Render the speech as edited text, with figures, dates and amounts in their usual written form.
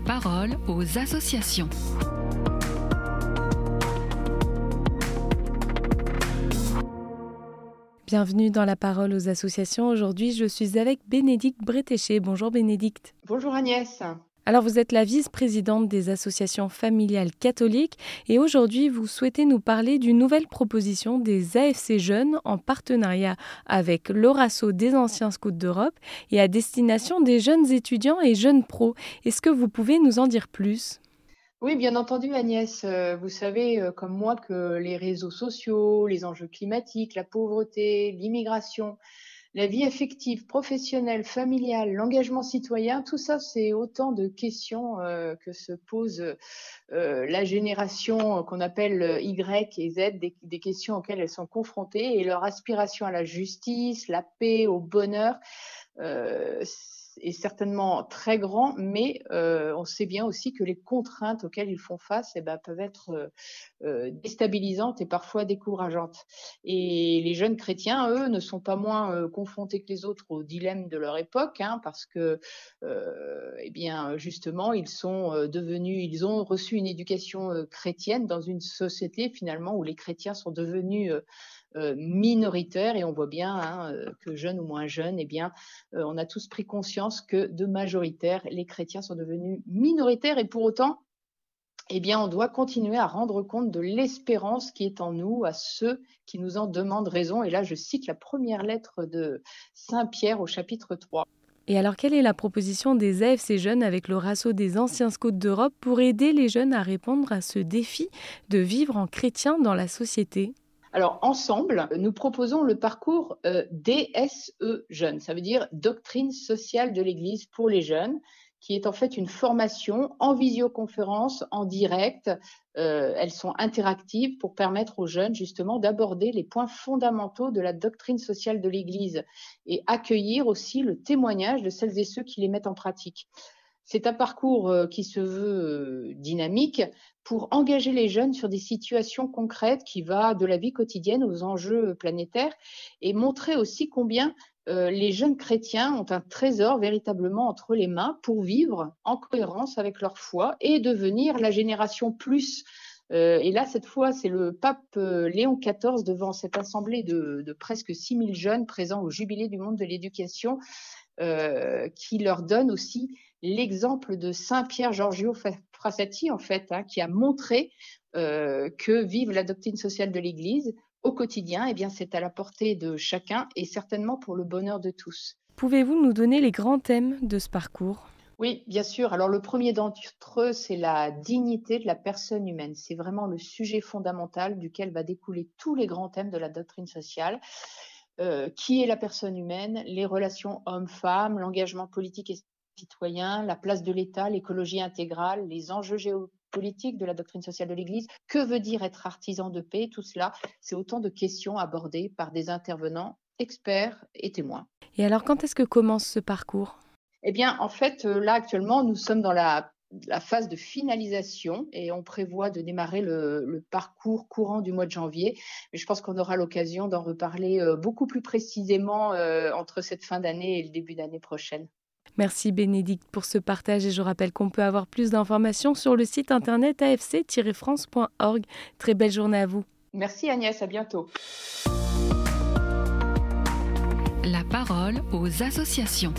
parole aux associations. Bienvenue dans la parole aux associations. Aujourd'hui, je suis avec Bénédicte Bretéché. Bonjour Bénédicte. Bonjour Agnès. Alors, vous êtes la vice-présidente des associations familiales catholiques et aujourd'hui, vous souhaitez nous parler d'une nouvelle proposition des AFC Jeunes en partenariat avec l'Horacio des anciens scouts d'Europe et à destination des jeunes étudiants et jeunes pros. Est-ce que vous pouvez nous en dire plus ? Oui, bien entendu Agnès. Vous savez comme moi que les réseaux sociaux, les enjeux climatiques, la pauvreté, l'immigration, la vie affective, professionnelle, familiale, l'engagement citoyen, tout ça, c'est autant de questions que se pose la génération qu'on appelle Y et Z, des questions auxquelles elles sont confrontées et leur aspiration à la justice, la paix, au bonheur est certainement très grand, mais on sait bien aussi que les contraintes auxquelles ils font face peuvent être déstabilisantes et parfois décourageantes. Et les jeunes chrétiens, eux, ne sont pas moins confrontés que les autres au dilemme de leur époque, parce que, justement, ils ont reçu une éducation chrétienne dans une société finalement où les chrétiens sont devenus minoritaires et on voit bien que jeunes ou moins jeunes, on a tous pris conscience que de majoritaires, les chrétiens sont devenus minoritaires et pour autant, on doit continuer à rendre compte de l'espérance qui est en nous à ceux qui nous en demandent raison. Et là, je cite la première lettre de Saint Pierre au chapitre 3. Et alors, quelle est la proposition des AFC Jeunes avec l'Horacio des anciens scouts d'Europe pour aider les jeunes à répondre à ce défi de vivre en chrétien dans la société ? Alors, ensemble, nous proposons le parcours DSE Jeunes. Ça veut dire Doctrine sociale de l'Église pour les jeunes, qui est en fait une formation en visioconférence, en direct. Elles sont interactives pour permettre aux jeunes justement d'aborder les points fondamentaux de la doctrine sociale de l'Église et accueillir aussi le témoignage de celles et ceux qui les mettent en pratique. C'est un parcours qui se veut dynamique pour engager les jeunes sur des situations concrètes qui va de la vie quotidienne aux enjeux planétaires et montrer aussi combien les jeunes chrétiens ont un trésor véritablement entre les mains pour vivre en cohérence avec leur foi et devenir la génération plus. Et là, cette fois, c'est le pape Léon XIV devant cette assemblée de presque 6000 jeunes présents au jubilé du monde de l'éducation qui leur donne aussi l'exemple de Saint Pierre Giorgio Frassati, en fait, qui a montré que vivre la doctrine sociale de l'Église au quotidien, c'est à la portée de chacun et certainement pour le bonheur de tous. Pouvez-vous nous donner les grands thèmes de ce parcours ? Oui, bien sûr. Alors, le premier d'entre eux, c'est la dignité de la personne humaine. C'est vraiment le sujet fondamental duquel va découler tous les grands thèmes de la doctrine sociale. Qui est la personne humaine, les relations hommes-femmes, l'engagement politique et citoyen, la place de l'État, l'écologie intégrale, les enjeux géopolitiques de la doctrine sociale de l'Église, que veut dire être artisan de paix, tout cela, c'est autant de questions abordées par des intervenants, experts et témoins. Et alors, quand est-ce que commence ce parcours ? En fait, là, actuellement, nous sommes dans la phase de finalisation et on prévoit de démarrer le parcours courant du mois de janvier. Mais je pense qu'on aura l'occasion d'en reparler beaucoup plus précisément entre cette fin d'année et le début d'année prochaine. Merci Bénédicte pour ce partage et je rappelle qu'on peut avoir plus d'informations sur le site internet afc-france.org. Très belle journée à vous. Merci Agnès, à bientôt. La parole aux associations.